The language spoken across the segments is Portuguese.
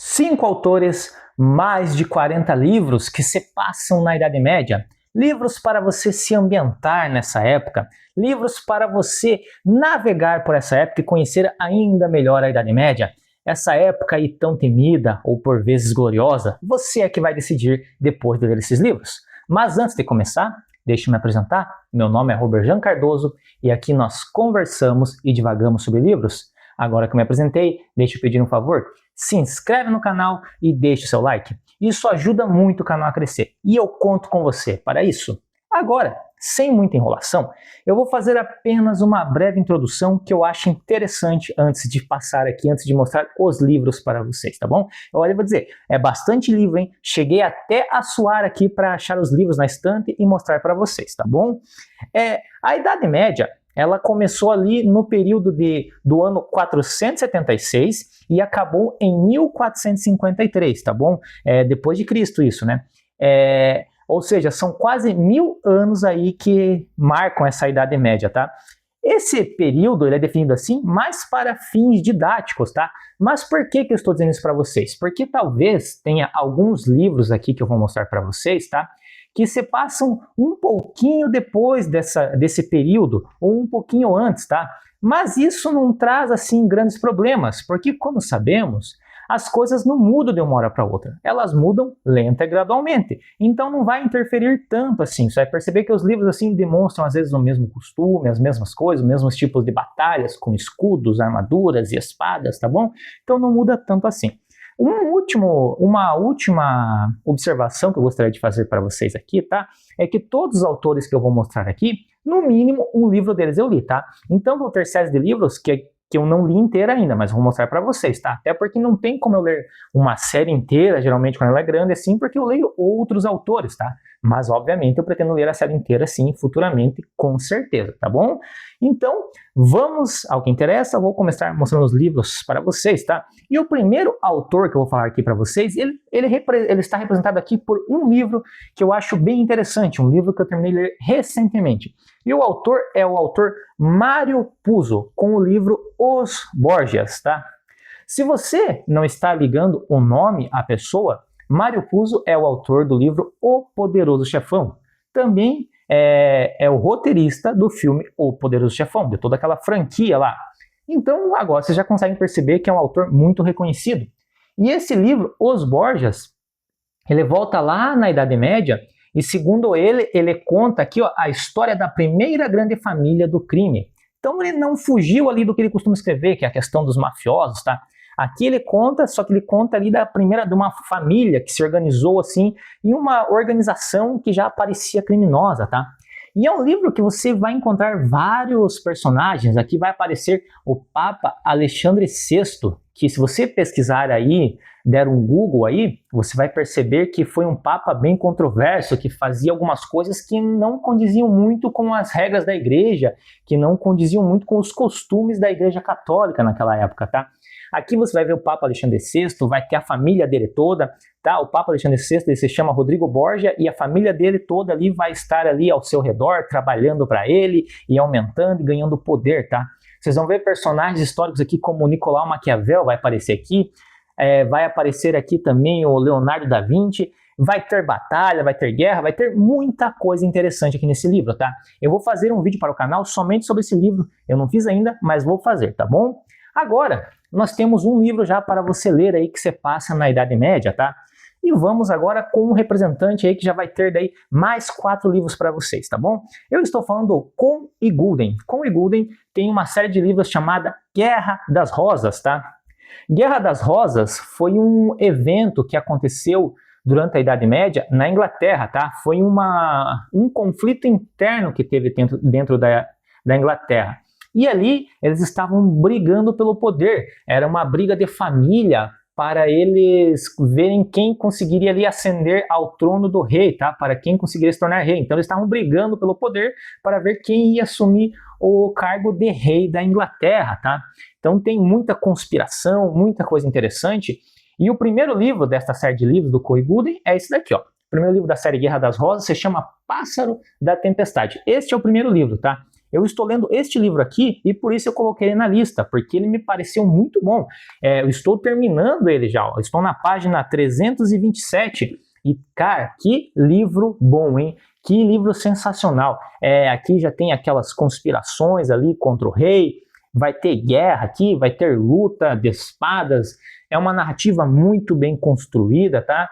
5 autores, mais de 40 livros que se passam na Idade Média. Livros para você se ambientar nessa época. Livros para você navegar por essa época e conhecer ainda melhor a Idade Média. Essa época aí tão temida ou por vezes gloriosa, você é que vai decidir depois de ler esses livros. Mas antes de começar, deixe-me apresentar. Meu nome é Roberjan Cardoso e aqui nós conversamos e divagamos sobre livros. Agora que eu me apresentei, deixa eu pedir um favor. Se inscreve no canal e deixe o seu like. Isso ajuda muito o canal a crescer e eu conto com você para isso. Agora, sem muita enrolação, eu vou fazer apenas uma breve introdução que eu acho interessante antes de passar aqui, antes de mostrar os livros para vocês, tá bom? Olha, eu vou dizer, é bastante livro, hein? Cheguei até a suar aqui para achar os livros na estante e mostrar para vocês, tá bom? A Idade Média, ela começou ali no período do ano 476 e acabou em 1453, tá bom? Depois de Cristo isso, né? Ou seja, são quase 1000 anos aí que marcam essa Idade Média, tá? Esse período ele é definido assim mais para fins didáticos, tá? Mas por que eu estou dizendo isso para vocês? Porque talvez tenha alguns livros aqui que eu vou mostrar para vocês, tá? Que se passam um pouquinho depois desse período, ou um pouquinho antes, tá? Mas isso não traz, assim, grandes problemas, porque, como sabemos, as coisas não mudam de uma hora para outra. Elas mudam lenta e gradualmente. Então não vai interferir tanto assim. Você vai perceber que os livros assim demonstram às vezes o mesmo costume, as mesmas coisas, os mesmos tipos de batalhas com escudos, armaduras e espadas, tá bom? Então não muda tanto assim. Uma última observação que eu gostaria de fazer para vocês aqui, tá? É que todos os autores que eu vou mostrar aqui, no mínimo um livro deles eu li, tá? Então vou ter séries de livros que eu não li inteira ainda, mas vou mostrar para vocês, tá? Até porque não tem como eu ler uma série inteira, geralmente quando ela é grande, assim, porque eu leio outros autores, tá? Mas, obviamente, eu pretendo ler a série inteira, sim, futuramente, com certeza, tá bom? Então, vamos ao que interessa, eu vou começar mostrando os livros para vocês, tá? E o primeiro autor que eu vou falar aqui para vocês, ele está representado aqui por um livro que eu acho bem interessante, um livro que eu terminei de ler recentemente. E o autor é o autor Mário Puzo, com o livro Os Borgias, tá? Se você não está ligando o nome à pessoa, Mário Puzo é o autor do livro O Poderoso Chefão. Também é o roteirista do filme O Poderoso Chefão, de toda aquela franquia lá. Então, agora vocês já conseguem perceber que é um autor muito reconhecido. E esse livro, Os Borgias, ele volta lá na Idade Média e, segundo ele conta aqui ó, a história da primeira grande família do crime. Então, ele não fugiu ali do que ele costuma escrever, que é a questão dos mafiosos, tá? Aqui ele conta, só que ele conta ali de uma família que se organizou assim em uma organização que já parecia criminosa, tá? E é um livro que você vai encontrar vários personagens. Aqui vai aparecer o Papa Alexandre VI, que se você pesquisar aí, der um Google aí, você vai perceber que foi um Papa bem controverso, que fazia algumas coisas que não condiziam muito com as regras da igreja, que não condiziam muito com os costumes da igreja católica naquela época, tá? Aqui você vai ver o Papa Alexandre VI, vai ter a família dele toda, tá? O Papa Alexandre VI ele se chama Rodrigo Borgia e a família dele toda ali vai estar ali ao seu redor, trabalhando para ele e aumentando e ganhando poder, tá? Vocês vão ver personagens históricos aqui como Nicolau Maquiavel vai aparecer aqui, vai aparecer aqui também o Leonardo da Vinci, vai ter batalha, vai ter guerra, vai ter muita coisa interessante aqui nesse livro, tá? Eu vou fazer um vídeo para o canal somente sobre esse livro, eu não fiz ainda, mas vou fazer, tá bom? Agora, nós temos um livro já para você ler aí que você passa na Idade Média, tá? E vamos agora com um representante aí que já vai ter daí mais 4 livros para vocês, tá bom? Eu estou falando do Con e Gulden. Con e Gulden tem uma série de livros chamada Guerra das Rosas, tá? Guerra das Rosas foi um evento que aconteceu durante a Idade Média na Inglaterra, tá? Foi um conflito interno que teve dentro da Inglaterra. E ali eles estavam brigando pelo poder, era uma briga de família para eles verem quem conseguiria ali ascender ao trono do rei, tá? Para quem conseguiria se tornar rei. Então eles estavam brigando pelo poder para ver quem ia assumir o cargo de rei da Inglaterra, tá? Então tem muita conspiração, muita coisa interessante. E o primeiro livro desta série de livros do Con e Gulden é esse daqui, ó. O primeiro livro da série Guerra das Rosas se chama Pássaro da Tempestade. Este é o primeiro livro, tá? Eu estou lendo este livro aqui e por isso eu coloquei ele na lista, porque ele me pareceu muito bom. Eu estou terminando ele já, eu estou na página 327 e, cara, que livro bom, hein? Que livro sensacional. Aqui já tem aquelas conspirações ali contra o rei, vai ter guerra aqui, vai ter luta de espadas, é uma narrativa muito bem construída, tá?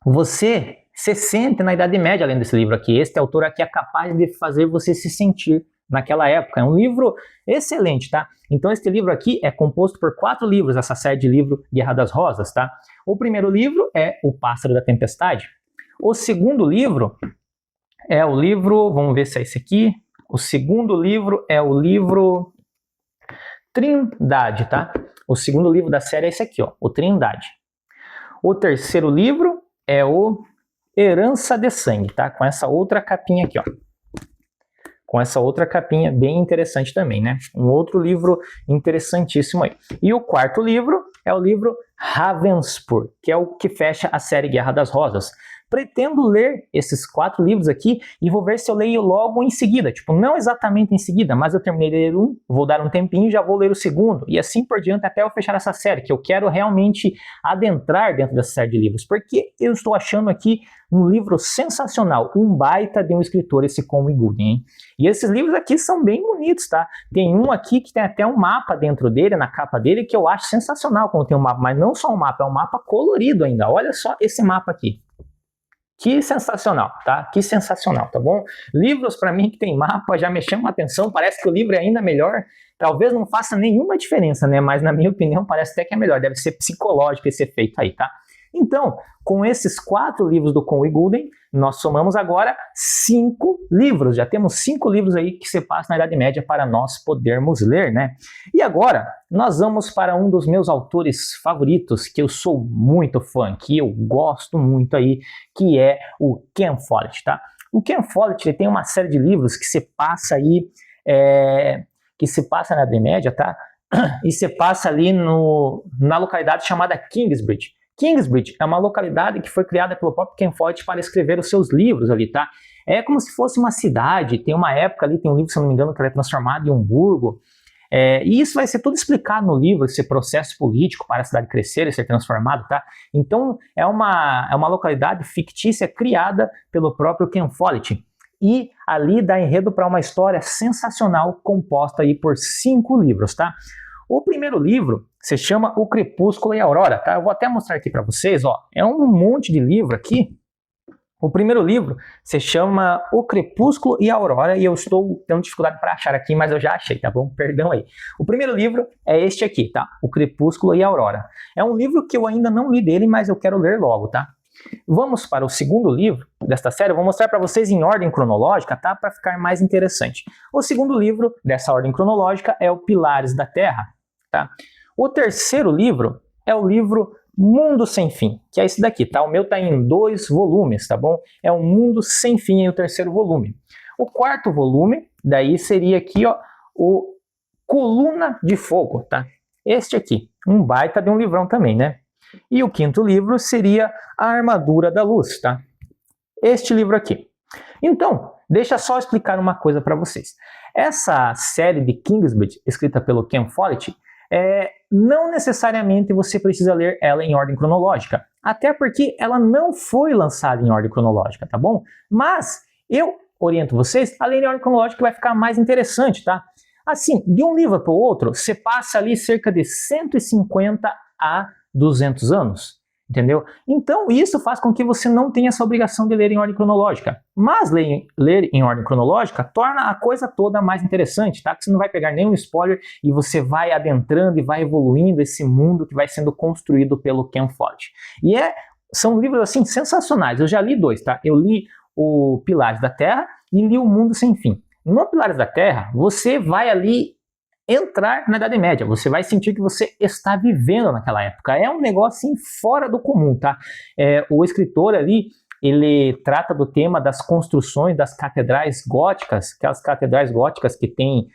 Você se sente na Idade Média lendo esse livro aqui. Este autor aqui é capaz de fazer você se sentir naquela época. É um livro excelente, tá? Então este livro aqui é composto por 4 livros, essa série de livro Guerra das Rosas, tá? O primeiro livro é O Pássaro da Tempestade. O segundo livro é o livro, vamos ver se é esse aqui. O segundo livro é o livro Trindade, tá? O segundo livro da série é esse aqui, ó, o Trindade. O terceiro livro é o Herança de Sangue, tá? Com essa outra capinha aqui, ó. Com essa outra capinha bem interessante também, né? Um outro livro interessantíssimo aí. E o quarto livro é o livro Ravensburg, que é o que fecha a série Guerra das Rosas. Pretendo ler esses 4 livros aqui e vou ver se eu leio logo em seguida. Tipo, não exatamente em seguida, mas eu terminei de ler um, vou dar um tempinho e já vou ler o segundo. E assim por diante até eu fechar essa série, que eu quero realmente adentrar dentro dessa série de livros. Porque eu estou achando aqui um livro sensacional, um baita de um escritor, esse Conway Gooding, hein? E esses livros aqui são bem bonitos, tá? Tem um aqui que tem até um mapa dentro dele, na capa dele, que eu acho sensacional quando tem um mapa. Mas não só um mapa, é um mapa colorido ainda. Olha só esse mapa aqui. Que sensacional, tá? Que sensacional, tá bom? Livros para mim que tem mapa já me chamam a atenção, parece que o livro é ainda melhor. Talvez não faça nenhuma diferença, né? Mas na minha opinião parece até que é melhor, deve ser psicológico esse efeito aí, tá? Então, com esses 4 livros do Conway Gooding, nós somamos agora 5 livros. Já temos 5 livros aí que se passam na Idade Média para nós podermos ler, né? E agora, nós vamos para um dos meus autores favoritos, que eu sou muito fã, que eu gosto muito aí, que é o Ken Follett, tá? O Ken Follett, ele tem uma série de livros que se passa aí, que se passa na Idade Média, tá? E se passa ali na localidade chamada Kingsbridge. Kingsbridge é uma localidade que foi criada pelo próprio Ken Follett para escrever os seus livros ali, tá? É como se fosse uma cidade, tem uma época ali, tem um livro, se não me engano, que ele é transformado em um burgo. E isso vai ser tudo explicado no livro, esse processo político para a cidade crescer e ser transformado, tá? Então, é uma localidade fictícia criada pelo próprio Ken Follett. E ali dá enredo para uma história sensacional composta aí por 5 livros, tá? O primeiro livro se chama O Crepúsculo e a Aurora, tá? Eu vou até mostrar aqui para vocês, ó. É um monte de livro aqui. O primeiro livro se chama O Crepúsculo e a Aurora e eu estou tendo dificuldade para achar aqui, mas eu já achei, tá bom? Perdão aí. O primeiro livro é este aqui, tá? O Crepúsculo e a Aurora. É um livro que eu ainda não li dele, mas eu quero ler logo, tá? Vamos para o segundo livro desta série, eu vou mostrar para vocês em ordem cronológica, tá? Para ficar mais interessante. O segundo livro dessa ordem cronológica é o Pilares da Terra, tá? O terceiro livro é o livro Mundo Sem Fim, que é esse daqui, tá? O meu tá em 2 volumes, tá bom? É o Mundo Sem Fim, o terceiro volume. O quarto volume, daí seria aqui, ó, o Coluna de Fogo, tá? Este aqui, um baita de um livrão também, né? E o quinto livro seria A Armadura da Luz, tá? Este livro aqui. Então, deixa só explicar uma coisa para vocês. Essa série de Kingsbridge, escrita pelo Ken Follett, não necessariamente você precisa ler ela em ordem cronológica. Até porque ela não foi lançada em ordem cronológica, tá bom? Mas eu oriento vocês a ler em ordem cronológica que vai ficar mais interessante, tá? Assim, de um livro para o outro, você passa ali cerca de 150 a 200 anos, entendeu? Então isso faz com que você não tenha essa obrigação de ler em ordem cronológica. Mas ler em ordem cronológica torna a coisa toda mais interessante, tá? Porque você não vai pegar nenhum spoiler e você vai adentrando e vai evoluindo esse mundo que vai sendo construído pelo Ken Follett. E são livros assim sensacionais. Eu já li 2, tá? Eu li o Pilares da Terra e li o Mundo Sem Fim. No Pilares da Terra, você vai ali entrar na Idade Média, você vai sentir que você está vivendo naquela época. É um negócio assim, fora do comum, tá? O escritor ali, ele trata do tema das construções das catedrais góticas, aquelas catedrais góticas que tem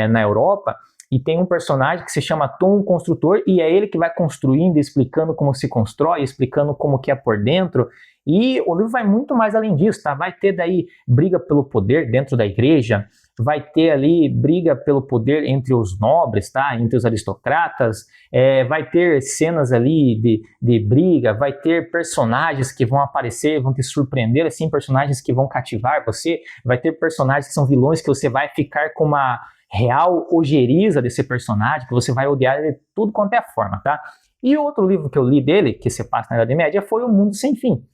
na Europa, e tem um personagem que se chama Tom o Construtor, e é ele que vai construindo, explicando como se constrói, explicando como que é por dentro, e o livro vai muito mais além disso, tá? Vai ter daí briga pelo poder dentro da igreja, vai ter ali briga pelo poder entre os nobres, tá? Entre os aristocratas, vai ter cenas ali de briga, vai ter personagens que vão aparecer, vão te surpreender, assim, personagens que vão cativar você, vai ter personagens que são vilões que você vai ficar com uma real ojeriza desse personagem, que você vai odiar ele de tudo quanto é forma, tá? E outro livro que eu li dele, que se passa na Idade Média, foi O Mundo Sem Fim.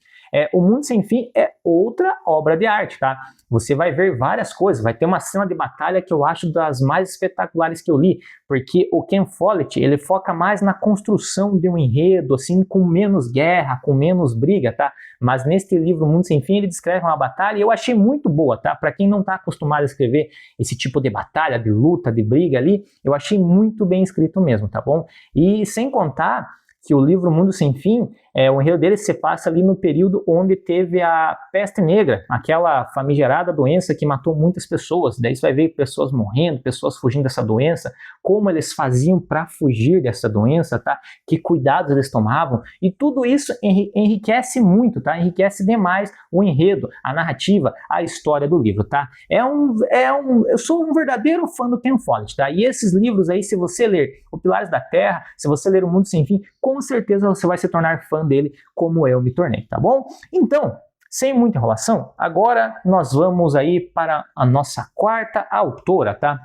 O Mundo Sem Fim é outra obra de arte, tá? Você vai ver várias coisas, vai ter uma cena de batalha que eu acho das mais espetaculares que eu li, porque o Ken Follett, ele foca mais na construção de um enredo, assim, com menos guerra, com menos briga, tá? Mas neste livro, O Mundo Sem Fim, ele descreve uma batalha e eu achei muito boa, tá? Para quem não tá acostumado a escrever esse tipo de batalha, de luta, de briga ali, eu achei muito bem escrito mesmo, tá bom? E sem contar que o livro Mundo Sem Fim, o enredo dele se passa ali no período onde teve a peste negra, aquela famigerada doença que matou muitas pessoas. Daí você vai ver pessoas morrendo, pessoas fugindo dessa doença, como eles faziam para fugir dessa doença, tá? Que cuidados eles tomavam, e tudo isso enriquece muito, tá? Enriquece demais o enredo, a narrativa, a história do livro, tá? Eu sou um verdadeiro fã do Ken Follett, tá? E esses livros aí, se você ler O Pilares da Terra, se você ler O Mundo Sem Fim, com certeza você vai se tornar fã dele, como eu me tornei, tá bom? Então, sem muita enrolação, agora nós vamos aí para a nossa quarta autora, tá?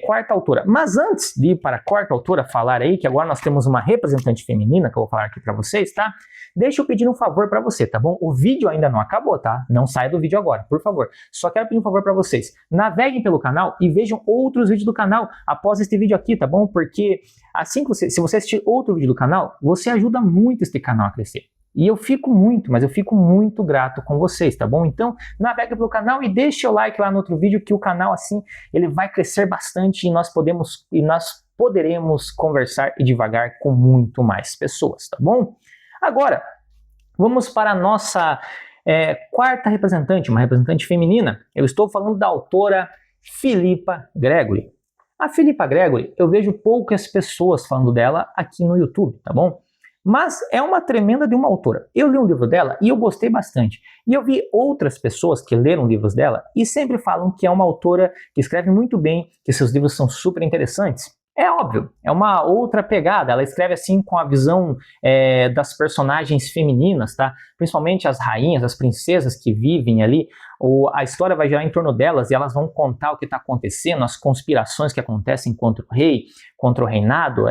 Quarta autora. Mas antes de ir para a quarta autora falar aí, que agora nós temos uma representante feminina, que eu vou falar aqui para vocês, tá? Deixa eu pedir um favor para você, tá bom? O vídeo ainda não acabou, tá? Não saia do vídeo agora, por favor. Só quero pedir um favor para vocês. Naveguem pelo canal e vejam outros vídeos do canal após este vídeo aqui, tá bom? Porque assim que se você assistir outro vídeo do canal, você ajuda muito este canal a crescer. E eu fico muito grato com vocês, tá bom? Então, navegue pelo canal e deixe o like lá no outro vídeo, que o canal, assim, ele vai crescer bastante e nós poderemos conversar e divagar com muito mais pessoas, tá bom? Agora, vamos para a nossa quarta representante, uma representante feminina. Eu estou falando da autora Philippa Gregory. A Philippa Gregory, eu vejo poucas pessoas falando dela aqui no YouTube, tá bom? Mas é uma tremenda de uma autora. Eu li um livro dela e eu gostei bastante. E eu vi outras pessoas que leram livros dela e sempre falam que é uma autora que escreve muito bem, que seus livros são super interessantes. É óbvio, é uma outra pegada. Ela escreve assim com a visão das personagens femininas, tá? Principalmente as rainhas, as princesas que vivem ali. A história vai girar em torno delas e elas vão contar o que está acontecendo, as conspirações que acontecem contra o rei, contra o reinado,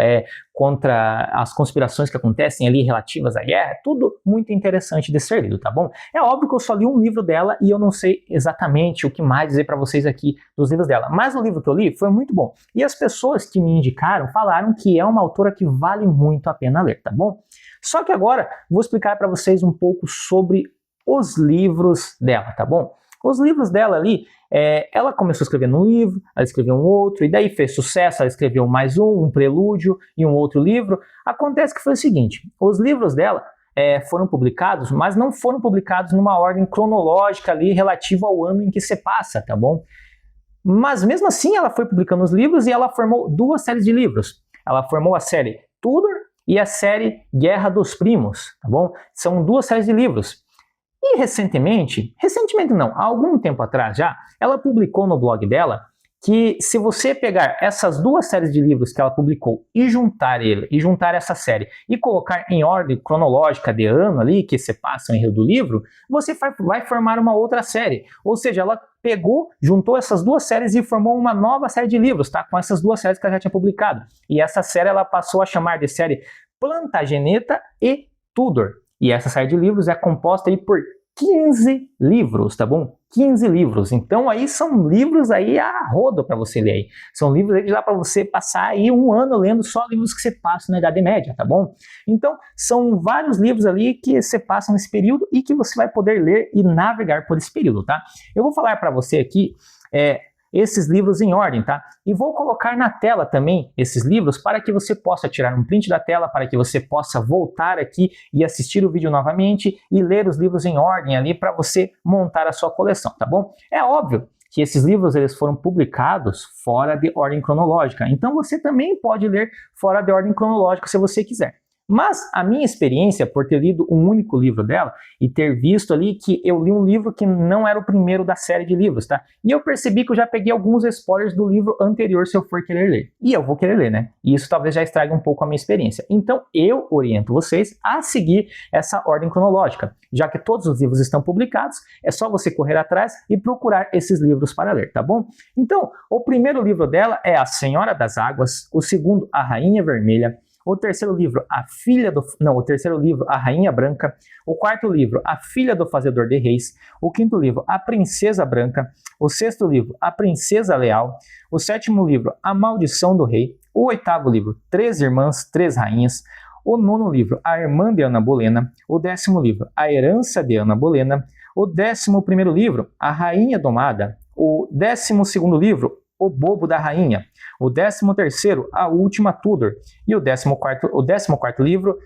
contra as conspirações que acontecem ali relativas à guerra. Tudo muito interessante de ser lido, tá bom? É óbvio que eu só li um livro dela e eu não sei exatamente o que mais dizer para vocês aqui dos livros dela. Mas o livro que eu li foi muito bom. E as pessoas que me indicaram falaram que é uma autora que vale muito a pena ler, tá bom? Só que agora vou explicar para vocês um pouco sobre os livros dela, tá bom? Os livros dela ali, ela começou a escrever um livro, ela escreveu um outro, e daí fez sucesso, ela escreveu mais um prelúdio e um outro livro. Acontece que foi o seguinte, os livros dela foram publicados, mas não foram publicados numa ordem cronológica ali relativa ao ano em que se passa, tá bom? Mas mesmo assim ela foi publicando os livros e ela formou duas séries de livros. Ela formou a série Tudor e a série Guerra dos Primos, tá bom? São duas séries de livros. E recentemente não, há algum tempo atrás já, ela publicou no blog dela que se você pegar essas duas séries de livros que ela publicou e juntar essa série e colocar em ordem cronológica de ano ali, que se passa o enredo do livro, você vai formar uma outra série. Ou seja, ela juntou essas duas séries e formou uma nova série de livros, tá? Com essas duas séries que ela já tinha publicado. E essa série ela passou a chamar de série Plantageneta e Tudor. E essa série de livros é composta aí por 15 livros, tá bom? 15 livros. Então aí são livros aí a rodo para você ler aí. São livros aí que dá para você passar aí um ano lendo só livros que você passa na Idade Média, tá bom? Então são vários livros ali que você passa nesse período e que você vai poder ler e navegar por esse período, tá? Eu vou falar para você aqui esses livros em ordem, tá? E vou colocar na tela também esses livros para que você possa tirar um print da tela, para que você possa voltar aqui e assistir o vídeo novamente e ler os livros em ordem ali para você montar a sua coleção, tá bom? É óbvio que esses livros eles foram publicados fora de ordem cronológica, então você também pode ler fora de ordem cronológica se você quiser. Mas a minha experiência, por ter lido um único livro dela e ter visto ali que eu li um livro que não era o primeiro da série de livros, tá? E eu percebi que eu já peguei alguns spoilers do livro anterior se eu for querer ler. E eu vou querer ler, né? E isso talvez já estrague um pouco a minha experiência. Então eu oriento vocês a seguir essa ordem cronológica. Já que todos os livros estão publicados, é só você correr atrás e procurar esses livros para ler, tá bom? Então, o primeiro livro dela é A Senhora das Águas, o segundo, A Rainha Vermelha, o terceiro livro, o terceiro livro, A Rainha Branca, o quarto livro, A Filha do Fazedor de Reis, o quinto livro, A Princesa Branca, o sexto livro, A Princesa Leal, o sétimo livro, A Maldição do Rei, o oitavo livro, Três Irmãs, Três Rainhas, o nono livro, A Irmã de Ana Bolena, o décimo livro, A Herança de Ana Bolena, o 11º livro, A Rainha Domada, o 12º livro, O Bobo da Rainha, o 13º, A Última Tudor, e o 14º livro,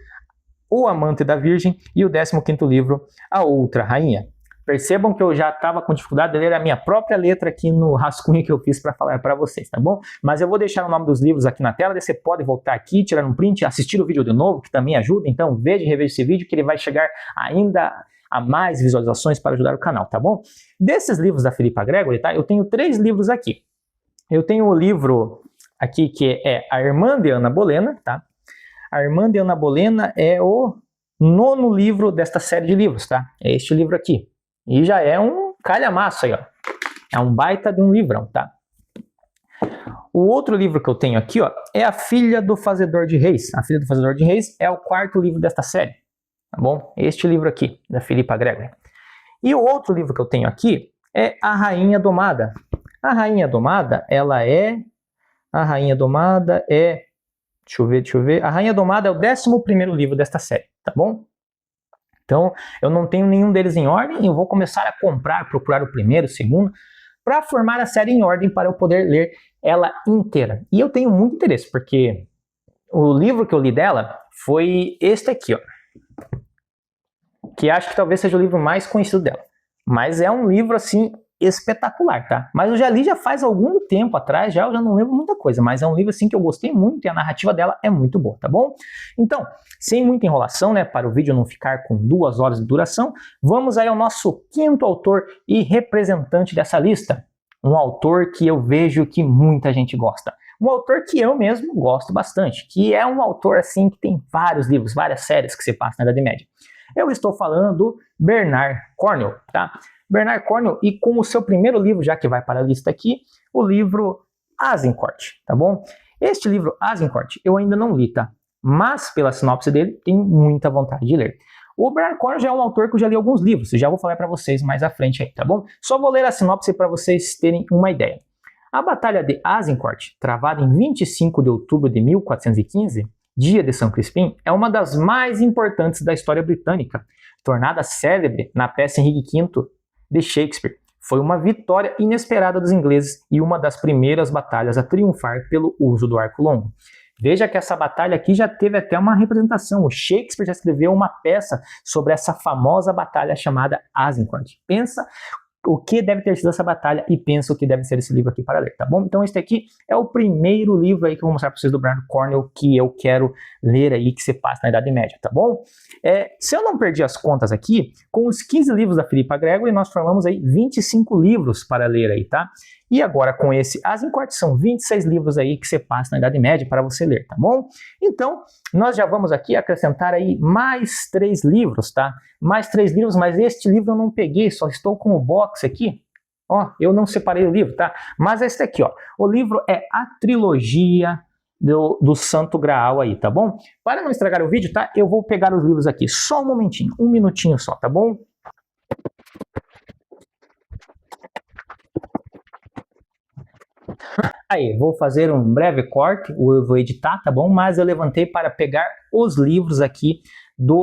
O Amante da Virgem, e o 15º livro, A Outra Rainha. Percebam que eu já estava com dificuldade de ler a minha própria letra aqui no rascunho que eu fiz para falar para vocês, tá bom? Mas eu vou deixar o nome dos livros aqui na tela, daí você pode voltar aqui, tirar um print, assistir o vídeo de novo, que também ajuda. Então veja e reveja esse vídeo que ele vai chegar ainda a mais visualizações para ajudar o canal, tá bom? Desses livros da Philippa Gregory, tá? Eu tenho 3 livros aqui. Eu tenho o livro aqui que é A Irmã de Ana Bolena, tá? A Irmã de Ana Bolena é o 9º livro desta série de livros, tá? É este livro aqui. E já é um calhamaço aí, ó. É um baita de um livrão, tá? O outro livro que eu tenho aqui, ó, é A Filha do Fazedor de Reis. A Filha do Fazedor de Reis é o 4º livro desta série, tá bom? Este livro aqui, da Philippa Gregory. E o outro livro que eu tenho aqui é A Rainha Domada. A Rainha Domada, deixa eu ver. A Rainha Domada é o 11º livro desta série, tá bom? Então, eu não tenho nenhum deles em ordem, eu vou começar a procurar o primeiro, o segundo, para formar a série em ordem para eu poder ler ela inteira. E eu tenho muito interesse, porque o livro que eu li dela foi este aqui, ó, que acho que talvez seja o livro mais conhecido dela. Mas é um livro, assim, espetacular, tá? Mas eu já li já faz algum tempo atrás, eu já não lembro muita coisa, mas é um livro assim que eu gostei muito e a narrativa dela é muito boa, tá bom? Então, sem muita enrolação, né, para o vídeo não ficar com 2 horas de duração, vamos aí ao nosso 5º autor e representante dessa lista, um autor que eu vejo que muita gente gosta. Um autor que eu mesmo gosto bastante, que é um autor assim que tem vários livros, várias séries que se passam na Idade Média. Eu estou falando do Bernard Cornwell, tá? Bernard Cornwell, e com o seu primeiro livro, já que vai para a lista aqui, o livro Azincourt, tá bom? Este livro, Azincourt, eu ainda não li, tá? Mas, pela sinopse dele, tenho muita vontade de ler. O Bernard Cornwell já é um autor que eu já li alguns livros, já vou falar para vocês mais à frente aí, tá bom? Só vou ler a sinopse para vocês terem uma ideia. A Batalha de Azincourt, travada em 25 de outubro de 1415, dia de São Crispim, é uma das mais importantes da história britânica, tornada célebre na peça Henrique V de Shakespeare. Foi uma vitória inesperada dos ingleses e uma das primeiras batalhas a triunfar pelo uso do arco longo. Veja que essa batalha aqui já teve até uma representação. O Shakespeare já escreveu uma peça sobre essa famosa batalha chamada Azincourt. Pensa o que deve ter sido essa batalha e pensa o que deve ser esse livro aqui para ler, tá bom? Então este aqui é o primeiro livro aí que eu vou mostrar para vocês do Bernard Cornwell que eu quero ler aí, que se passa na Idade Média, tá bom? Se eu não perdi as contas aqui, com os 15 livros da Philippa Gregory, nós formamos aí 25 livros para ler aí, tá? E agora com esse Azincourt são 26 livros aí que se passa na Idade Média para você ler, tá bom? Então, nós já vamos aqui acrescentar aí mais 3 livros, tá? Mais 3 livros, mas este livro eu não peguei, só estou com o box aqui. Ó, eu não separei o livro, tá? Mas este aqui, ó, o livro é a trilogia do Santo Graal aí, tá bom? Para não estragar o vídeo, tá? Eu vou pegar os livros aqui, só um momentinho, um minutinho só, tá bom? Aí, vou fazer um breve corte, eu vou editar, tá bom? Mas eu levantei para pegar os livros aqui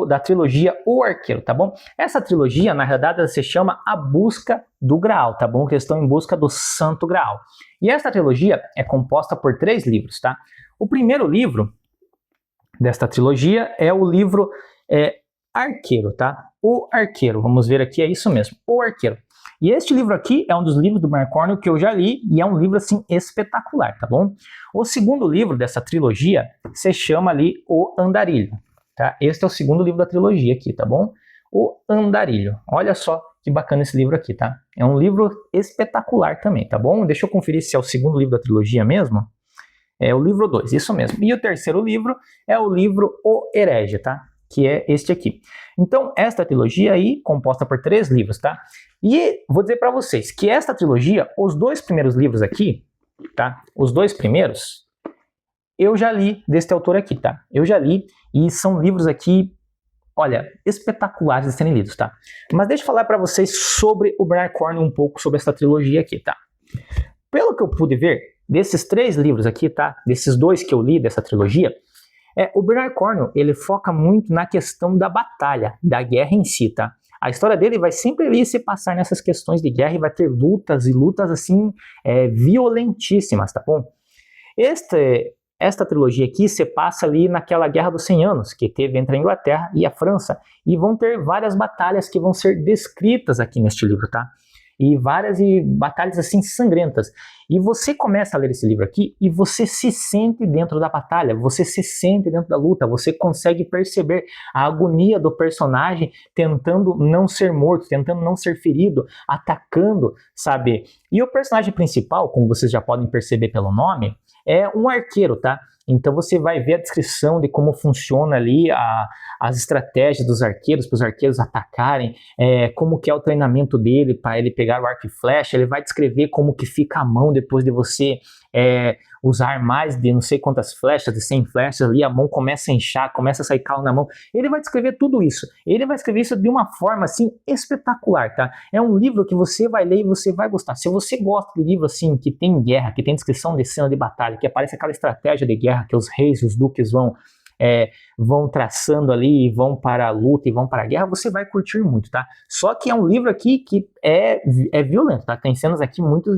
da trilogia O Arqueiro, tá bom? Essa trilogia, na realidade, ela se chama A Busca do Graal, tá bom? Que eles estão em busca do Santo Graal. E essa trilogia é composta por 3 livros, tá? O primeiro livro desta trilogia é o livro Arqueiro, tá? O Arqueiro, vamos ver aqui, é isso mesmo, O Arqueiro. E este livro aqui é um dos livros do Bernard Cornwell que eu já li e é um livro assim espetacular, tá bom? O segundo livro dessa trilogia se chama ali O Andarilho, tá? Este é o segundo livro da trilogia aqui, tá bom? O Andarilho. Olha só que bacana esse livro aqui, tá? É um livro espetacular também, tá bom? Deixa eu conferir se é o segundo livro da trilogia mesmo. É o livro 2, isso mesmo. E o terceiro livro é o livro O Herege, tá? Que é este aqui. Então, esta trilogia aí, composta por 3 livros, tá? E vou dizer para vocês que esta trilogia, os 2 primeiros livros aqui, tá? Os 2 primeiros, eu já li deste autor aqui, tá? Eu já li e são livros aqui, olha, espetaculares de serem lidos, tá? Mas deixa eu falar para vocês sobre o Bernard Cornwell, um pouco sobre essa trilogia aqui, tá? Pelo que eu pude ver, desses 3 livros aqui, tá? Desses 2 que eu li dessa trilogia, o Bernard Cornwell, ele foca muito na questão da batalha, da guerra em si, tá? A história dele vai sempre ali se passar nessas questões de guerra e vai ter lutas e lutas assim violentíssimas, tá bom? Esta trilogia aqui se passa ali naquela Guerra dos 100 Anos, que teve entre a Inglaterra e a França, e vão ter várias batalhas que vão ser descritas aqui neste livro, tá? E várias batalhas assim sangrentas. E você começa a ler esse livro aqui e você se sente dentro da batalha, você se sente dentro da luta, você consegue perceber a agonia do personagem tentando não ser morto, tentando não ser ferido, atacando, sabe? E o personagem principal, como vocês já podem perceber pelo nome, é um arqueiro, tá? Então você vai ver a descrição de como funciona ali as estratégias dos arqueiros, para os arqueiros atacarem, como que é o treinamento dele para ele pegar o arco e flecha, ele vai descrever como que fica a mão depois de você usar mais de não sei quantas flechas, de 100 flechas ali, a mão começa a inchar, começa a sair calo na mão. Ele vai descrever tudo isso. Ele vai escrever isso de uma forma assim espetacular, tá? É um livro que você vai ler e você vai gostar. Se você gosta de livro assim que tem guerra, que tem descrição de cena de batalha, que aparece aquela estratégia de guerra que os reis, os duques vão traçando ali e vão para a luta e vão para a guerra, você vai curtir muito, tá? Só que é um livro aqui que é violento, tá? Tem cenas aqui muito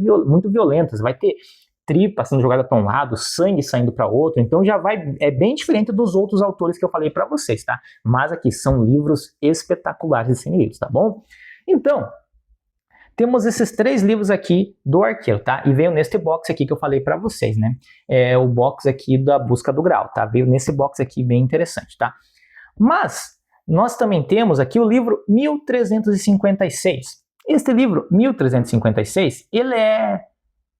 violentas, vai ter tripa sendo jogada para um lado, sangue saindo para outro, então já é bem diferente dos outros autores que eu falei para vocês, tá? Mas aqui são livros espetaculares de serem lidos, tá bom? Então, temos esses 3 livros aqui do arqueiro, tá? E veio neste box aqui que eu falei para vocês, né? É o box aqui da Busca do Graal, tá? Veio nesse box aqui bem interessante, tá? Mas nós também temos aqui o livro 1356. Este livro, 1356,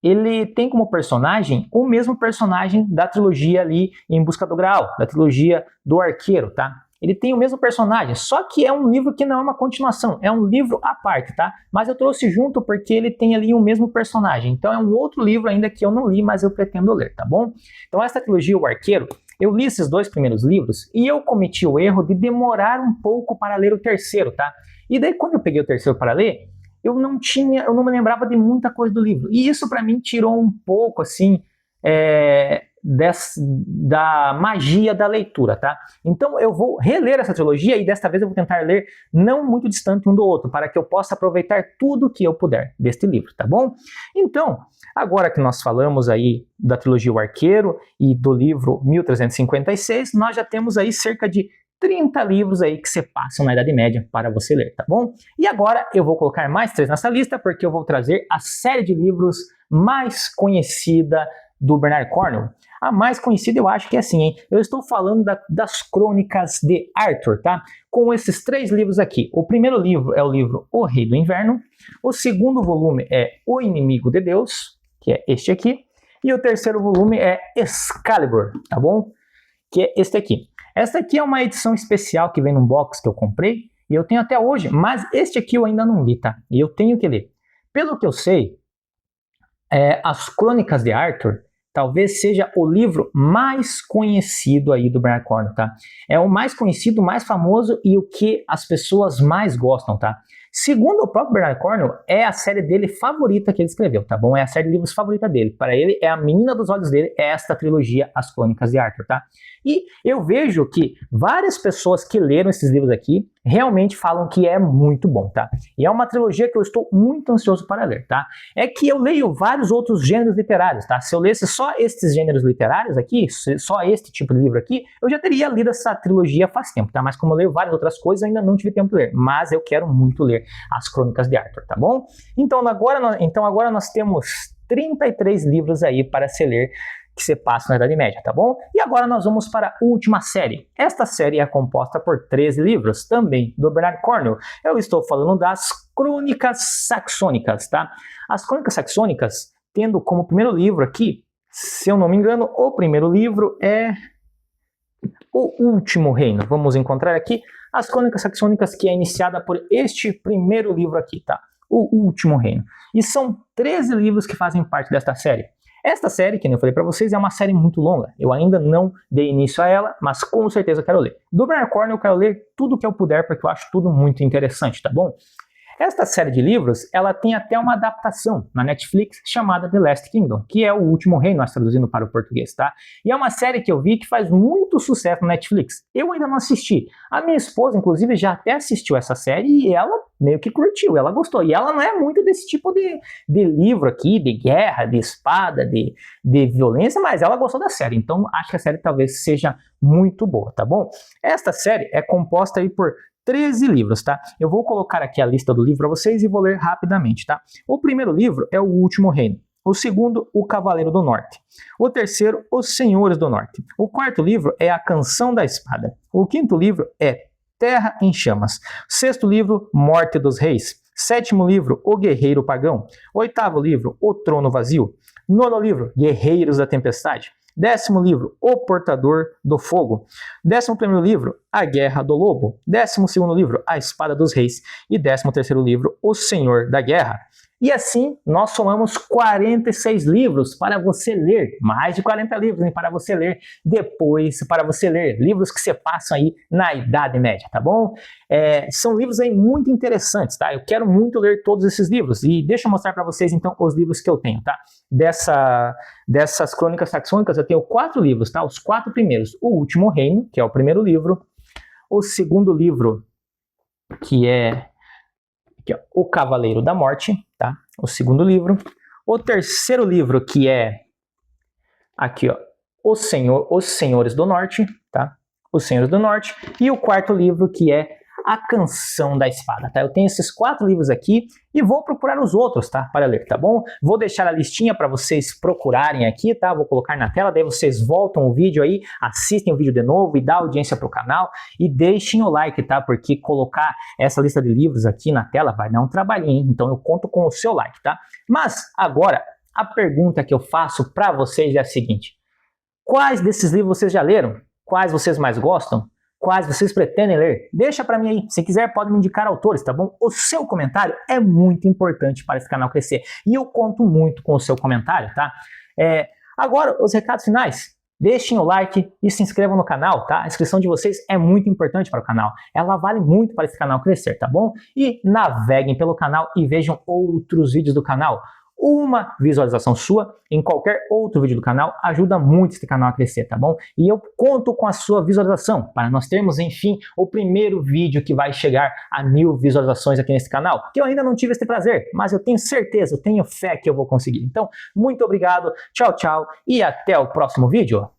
ele tem como personagem o mesmo personagem da trilogia ali Em Busca do Graal, da trilogia do arqueiro, tá? Ele tem o mesmo personagem, só que é um livro que não é uma continuação, é um livro à parte, tá? Mas eu trouxe junto porque ele tem ali o mesmo personagem, então é um outro livro ainda que eu não li, mas eu pretendo ler, tá bom? Então essa trilogia O Arqueiro, eu li esses 2 primeiros livros e eu cometi o erro de demorar um pouco para ler o terceiro, tá? E daí quando eu peguei o terceiro para ler, eu não me lembrava de muita coisa do livro, e isso para mim tirou um pouco, assim, da magia da leitura, tá? Então eu vou reler essa trilogia e desta vez eu vou tentar ler não muito distante um do outro, para que eu possa aproveitar tudo que eu puder deste livro, tá bom? Então, agora que nós falamos aí da trilogia O Arqueiro e do livro 1356, nós já temos aí cerca de 30 livros aí que se passam na Idade Média para você ler, tá bom? E agora eu vou colocar mais 3 nessa lista, porque eu vou trazer a série de livros mais conhecida do Bernard Cornwell. A mais conhecida eu acho que é assim, hein? Eu estou falando das Crônicas de Arthur, tá? Com esses 3 livros aqui. O primeiro livro é o livro O Rei do Inverno. O segundo volume é O Inimigo de Deus, que é este aqui. E o terceiro volume é Excalibur, tá bom? Que é este aqui. Esta aqui é uma edição especial que vem num box que eu comprei e eu tenho até hoje, mas este aqui eu ainda não li, tá? E eu tenho que ler. Pelo que eu sei, As Crônicas de Arthur talvez seja o livro mais conhecido aí do Bernard Cornwell, tá? É o mais conhecido, mais famoso e o que as pessoas mais gostam, tá? Segundo o próprio Bernard Cornwell, é a série dele favorita que ele escreveu, tá bom? É a série de livros favorita dele. Para ele, é a menina dos olhos dele, é esta trilogia, As Crônicas de Arthur, tá? E eu vejo que várias pessoas que leram esses livros aqui realmente falam que é muito bom, tá? E é uma trilogia que eu estou muito ansioso para ler, tá? É que eu leio vários outros gêneros literários, tá? Se eu lesse só estes gêneros literários aqui, só este tipo de livro aqui, eu já teria lido essa trilogia faz tempo, tá? Mas como eu leio várias outras coisas, eu ainda não tive tempo de ler. Mas eu quero muito ler As Crônicas de Arthur, tá bom? Então agora nós temos 33 livros aí para se ler, que se passam na Idade Média, tá bom? E agora nós vamos para a última série. Esta série é composta por 13 livros, também do Bernard Cornwell. Eu estou falando das Crônicas Saxônicas, tá? As Crônicas Saxônicas, tendo como primeiro livro aqui, se eu não me engano, o primeiro livro é O Último Reino. Vamos encontrar aqui as Crônicas Saxônicas, que é iniciada por este primeiro livro aqui, tá? O Último Reino. E são 13 livros que fazem parte desta série. Esta série, que eu falei para vocês, é uma série muito longa. Eu ainda não dei início a ela, mas com certeza quero ler. Do Bernard Cornwell eu quero ler tudo que eu puder, porque eu acho tudo muito interessante, tá bom? Esta série de livros, ela tem até uma adaptação na Netflix chamada The Last Kingdom, que é O Último Reino, nós traduzindo para o português, tá? E é uma série que eu vi que faz muito sucesso na Netflix. Eu ainda não assisti. A minha esposa, inclusive, já até assistiu essa série e ela meio que curtiu, ela gostou. E ela não é muito desse tipo de livro aqui, de guerra, de espada, de violência, mas ela gostou da série. Então, acho que a série talvez seja muito boa, tá bom? Esta série é composta aí por 13 livros, tá? Eu vou colocar aqui a lista do livro para vocês e vou ler rapidamente, tá? O primeiro livro é O Último Reino. O segundo, O Cavaleiro do Norte. O terceiro, Os Senhores do Norte. O quarto livro é A Canção da Espada. O quinto livro é Terra em Chamas. Sexto livro, Morte dos Reis. Sétimo livro, O Guerreiro Pagão. Oitavo livro, O Trono Vazio. Nono livro, Guerreiros da Tempestade. 10º livro, O Portador do Fogo. 11º livro, A Guerra do Lobo. 12º livro, A Espada dos Reis. E 13º livro, O Senhor da Guerra. E assim, nós somamos 46 livros para você ler. Mais de 40 livros, hein, para você ler depois, para você ler livros que se passam aí na Idade Média, tá bom? São livros aí muito interessantes, tá? Eu quero muito ler todos esses livros. E deixa eu mostrar para vocês, então, os livros que eu tenho, tá? Dessas Crônicas Saxônicas, eu tenho 4 livros, tá? Os 4 primeiros. O Último Reino, que é o primeiro livro. O segundo livro, que é aqui, ó, O Cavaleiro da Morte, tá? O segundo livro. O terceiro livro, que é aqui, ó, Os Senhores do Norte, tá? Os Senhores do Norte. E o quarto livro, que é A Canção da Espada, tá? Eu tenho esses 4 livros aqui e vou procurar os outros, tá? Para ler, tá bom? Vou deixar a listinha para vocês procurarem aqui, tá? Vou colocar na tela, daí vocês voltam o vídeo aí, assistem o vídeo de novo e dá audiência pro canal e deixem o like, tá? Porque colocar essa lista de livros aqui na tela vai dar um trabalhinho, hein? Então eu conto com o seu like, tá? Mas agora, a pergunta que eu faço para vocês é a seguinte: quais desses livros vocês já leram? Quais vocês mais gostam? Quais vocês pretendem ler? Deixa para mim aí. Se quiser, pode me indicar autores, tá bom? O seu comentário é muito importante para esse canal crescer. E eu conto muito com o seu comentário, tá? Agora, os recados finais. Deixem o like e se inscrevam no canal, tá? A inscrição de vocês é muito importante para o canal. Ela vale muito para esse canal crescer, tá bom? E naveguem pelo canal e vejam outros vídeos do canal. Uma visualização sua em qualquer outro vídeo do canal ajuda muito esse canal a crescer, tá bom? E eu conto com a sua visualização para nós termos, enfim, o primeiro vídeo que vai chegar a 1000 visualizações aqui nesse canal, que eu ainda não tive esse prazer, mas eu tenho certeza, eu tenho fé que eu vou conseguir. Então, muito obrigado, tchau, tchau e até o próximo vídeo.